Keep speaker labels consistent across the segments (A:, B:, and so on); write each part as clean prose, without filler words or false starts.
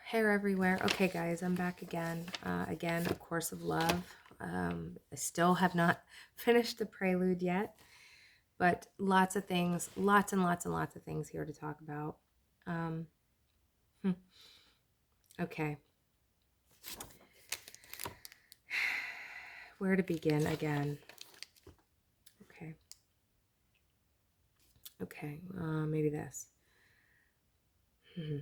A: Hair everywhere. Okay, guys, I'm back again. Again, A Course of Love. I still have not finished the prelude yet, but lots of things, lots and lots and lots of things here to talk about. Um, hmm, okay. Where to begin again? Okay. Okay. Maybe this. Hmm.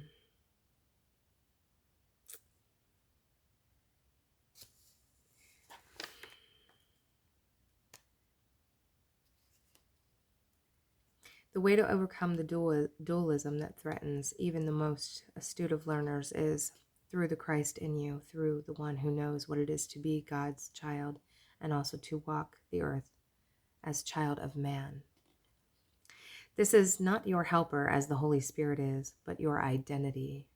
A: The way to overcome the dualism that threatens even the most astute of learners is through the Christ in you, through the one who knows what it is to be God's child and also to walk the earth as child of man. This is not your helper as the Holy Spirit is, but your identity.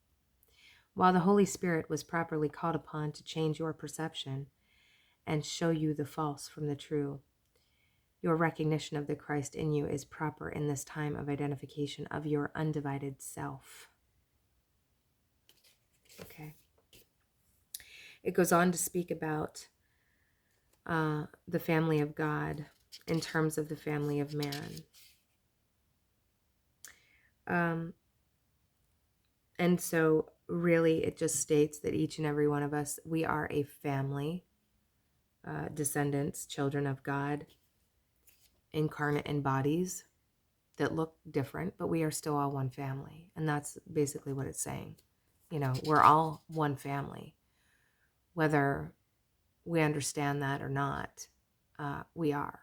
A: While the Holy Spirit was properly called upon to change your perception and show you the false from the true, your recognition of the Christ in you is proper in this time of identification of your undivided self. Okay. It goes on to speak about the family of God in terms of the family of man. And so really it just states that each and every one of us, we are a family, descendants, children of God, incarnate in bodies that look different, but we are still all one family. And that's basically what it's saying. You know, we're all one family. Whether we understand that or not, we are.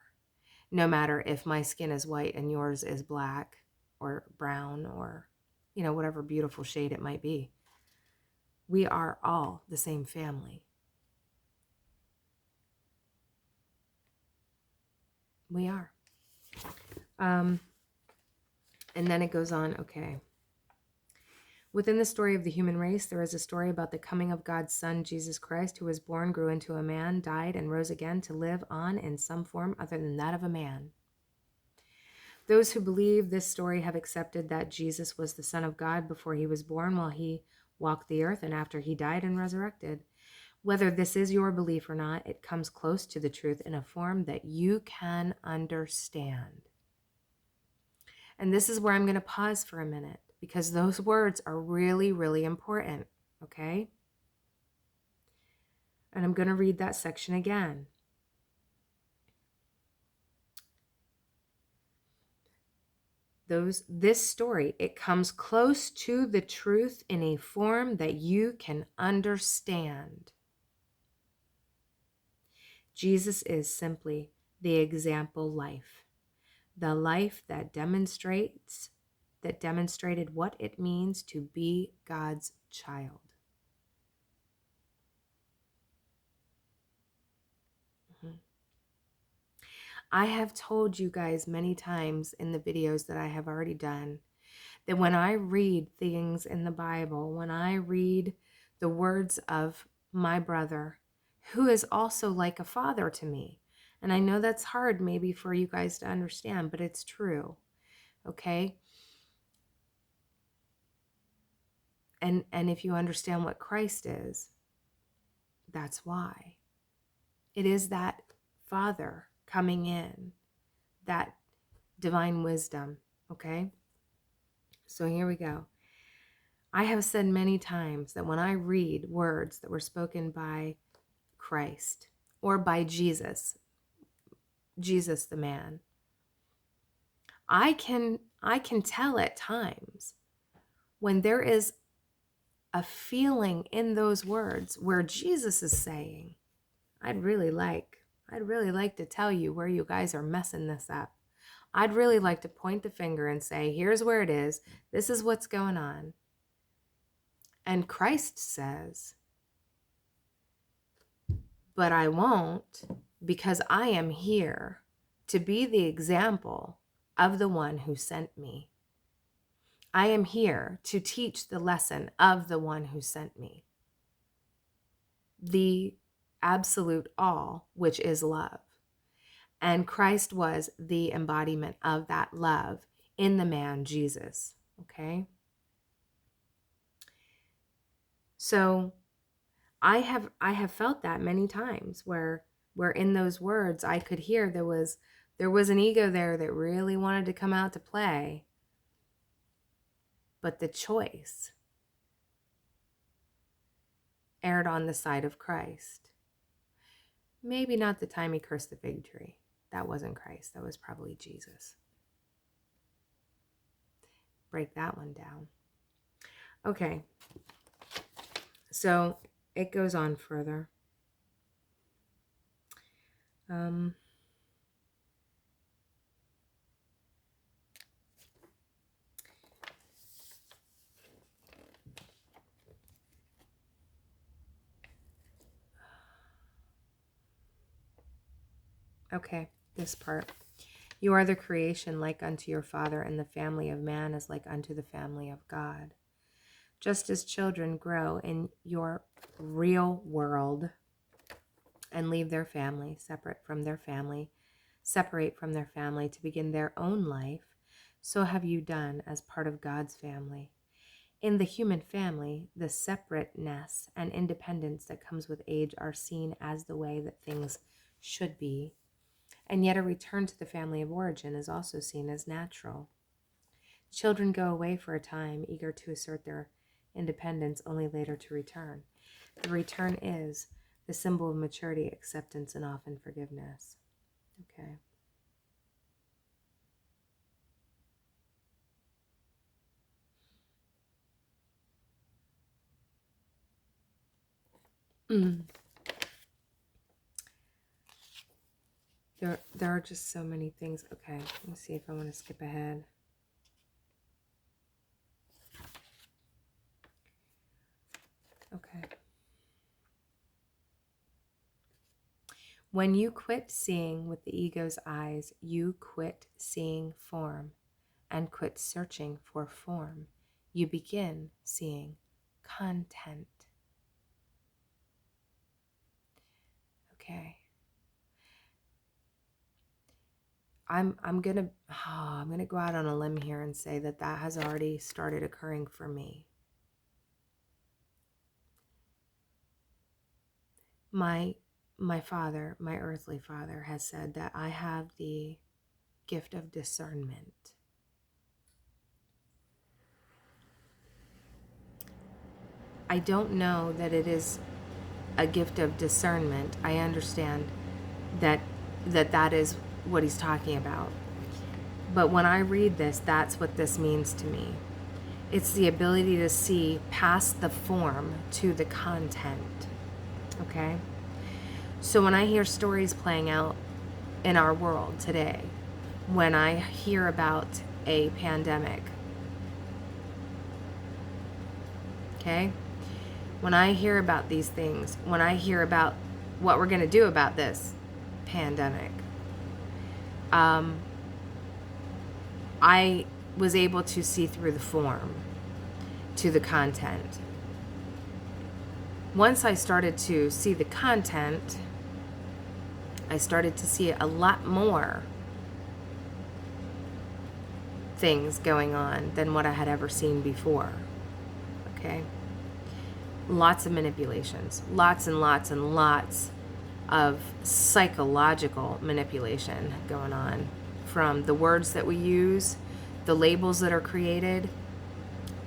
A: No matter if my skin is white and yours is black or brown or, you know, whatever beautiful shade it might be. We are all the same family. We are. And then it goes on, okay. Within the story of the human race, there is a story about the coming of God's Son, Jesus Christ, who was born, grew into a man, died, and rose again to live on in some form other than that of a man. Those who believe this story have accepted that Jesus was the Son of God before he was born, while he walked the earth, and after he died and resurrected. Whether this is your belief or not, it comes close to the truth in a form that you can understand. And this is where I'm going to pause for a minute, because those words are really, really important, okay? And I'm going to read that section again. This story, it comes close to the truth in a form that you can understand. Jesus is simply the example life, the life that demonstrated what it means to be God's child. I have told you guys many times in the videos that I have already done that when I read things in the Bible, when I read the words of my brother, who is also like a father to me, and I know that's hard maybe for you guys to understand, but it's true, okay? And if you understand what Christ is, that's why. It is that Father coming in, that divine wisdom, okay? So here we go. I have said many times that when I read words that were spoken by Christ or by Jesus the man, I can tell at times when there is a feeling in those words where Jesus is saying, I'd really like to tell you where you guys are messing this up. I'd really like to point the finger and say, here's where it is. This is what's going on. And Christ says, but I won't, because I am here to be the example of the one who sent me. I am here to teach the lesson of the one who sent me. The absolute all, which is love. And Christ was the embodiment of that love in the man Jesus, okay? So I have felt that many times where in those words I could hear there was an ego there that really wanted to come out to play, but the choice erred on the side of Christ. Maybe not the time he cursed the fig tree. That wasn't Christ. That was probably Jesus. Break that one down. Okay. So it goes on further. Okay, this part. You are the creation like unto your Father, and the family of man is like unto the family of God. Just as children grow in your real world and leave their family, separate from their family to begin their own life, so have you done as part of God's family. In the human family, the separateness and independence that comes with age are seen as the way that things should be, and yet a return to the family of origin is also seen as natural. Children go away for a time, eager to assert their independence, only later to return. The return is the symbol of maturity, acceptance, and often forgiveness. Okay. There are just so many things. Okay, let me see if I want to skip ahead. Okay. When you quit seeing with the ego's eyes, you quit seeing form and quit searching for form. You begin seeing content. Okay. I'm gonna go out on a limb here and say that has already started occurring for me. My father, my earthly father, has said that I have the gift of discernment. I don't know that it is a gift of discernment. I understand that is what he's talking about. But when I read this, that's what this means to me. It's the ability to see past the form to the content. Okay? So when I hear stories playing out in our world today, when I hear about a pandemic, okay? When I hear about these things, when I hear about what we're going to do about this pandemic, I was able to see through the form to the content. Once I started to see the content, I started to see a lot more things going on than what I had ever seen before. Okay? Lots of manipulations, lots and lots and lots of psychological manipulation going on, from the words that we use, the labels that are created,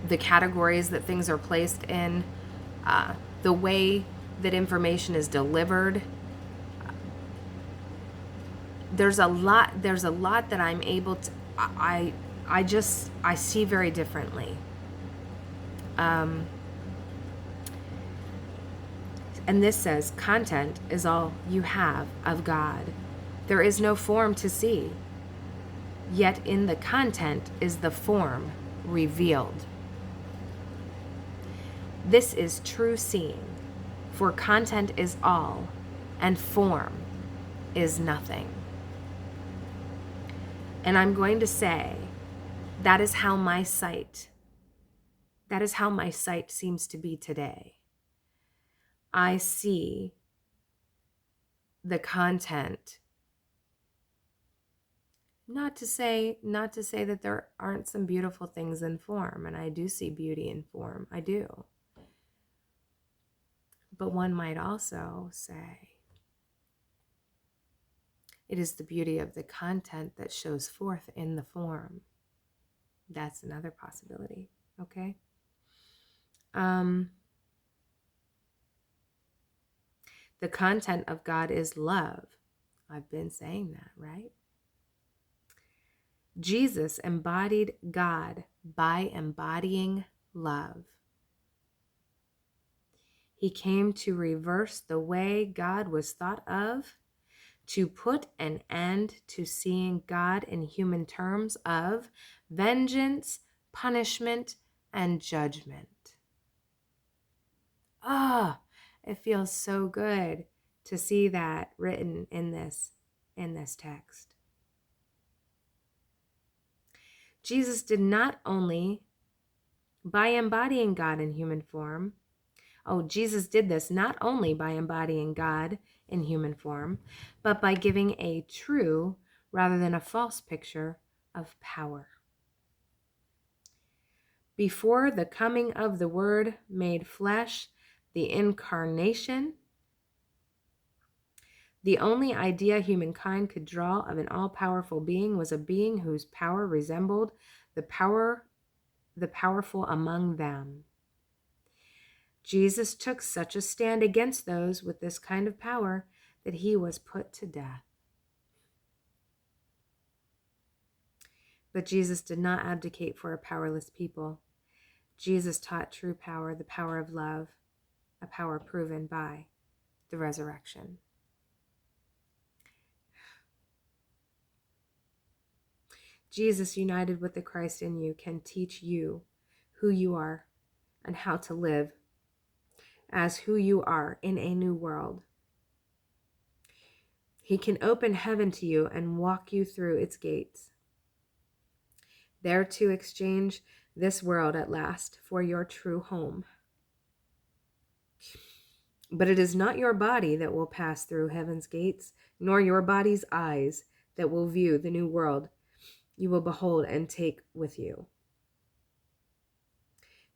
A: the categories that things are placed in, the way that information is delivered. There's a lot that I'm able to, I see very differently. And this says, content is all you have of God. There is no form to see, yet in the content is the form revealed. This is true seeing, for content is all, and form is nothing. And I'm going to say, that is how my sight seems to be today. I see the content. Not to say that there aren't some beautiful things in form, and I do see beauty in form. I do. But one might also say, it is the beauty of the content that shows forth in the form. That's another possibility, okay? The content of God is love. I've been saying that, right? Jesus embodied God by embodying love. He came to reverse the way God was thought of, to put an end to seeing God in human terms of vengeance, punishment, and judgment. Ah, it feels so good to see that written in this text. Jesus did not only, by embodying God in human form, Jesus did this not only by embodying God in human form, but by giving a true rather than a false picture of power. Before the coming of the Word made flesh, the incarnation, the only idea humankind could draw of an all-powerful being was a being whose power resembled the powerful among them. Jesus took such a stand against those with this kind of power that he was put to death. But Jesus did not abdicate for a powerless people. Jesus taught true power, the power of love, a power proven by the resurrection. Jesus, united with the Christ in you, can teach you who you are and how to live as who you are in a new world. He can open heaven to you and walk you through its gates, there to exchange this world at last for your true home. But it is not your body that will pass through heaven's gates, nor your body's eyes that will view the new world you will behold and take with you.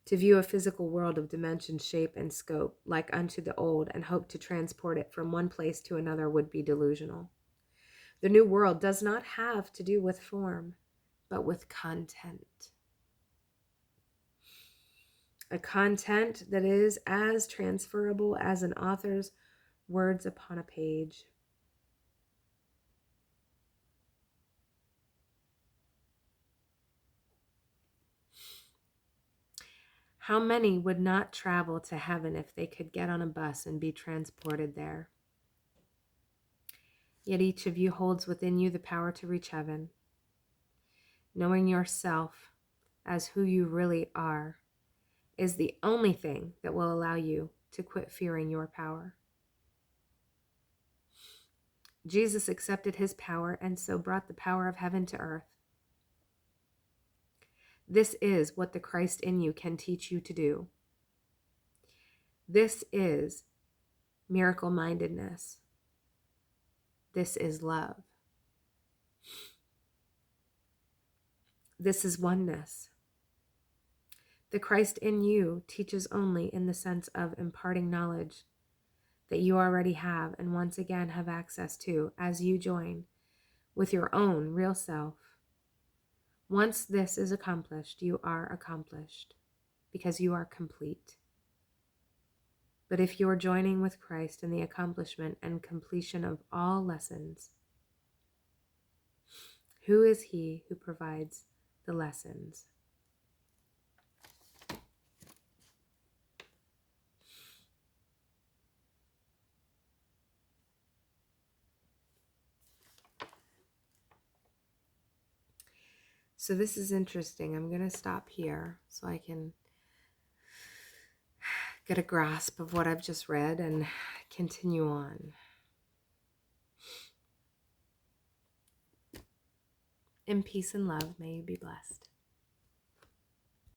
A: To view a physical world of dimension, shape, and scope like unto the old and hope to transport it from one place to another would be delusional. The new world does not have to do with form, but with content. A content that is as transferable as an author's words upon a page. How many would not travel to heaven if they could get on a bus and be transported there? Yet each of you holds within you the power to reach heaven. Knowing yourself as who you really are is the only thing that will allow you to quit fearing your power. Jesus accepted his power and so brought the power of heaven to earth. This is what the Christ in you can teach you to do. This is miracle-mindedness. This is love. This is oneness. The Christ in you teaches only in the sense of imparting knowledge that you already have and once again have access to as you join with your own real self. Once this is accomplished, you are accomplished because you are complete. But if you are joining with Christ in the accomplishment and completion of all lessons, who is he who provides the lessons? So this is interesting. I'm going to stop here so I can get a grasp of what I've just read and continue on. In peace and love, may you be blessed.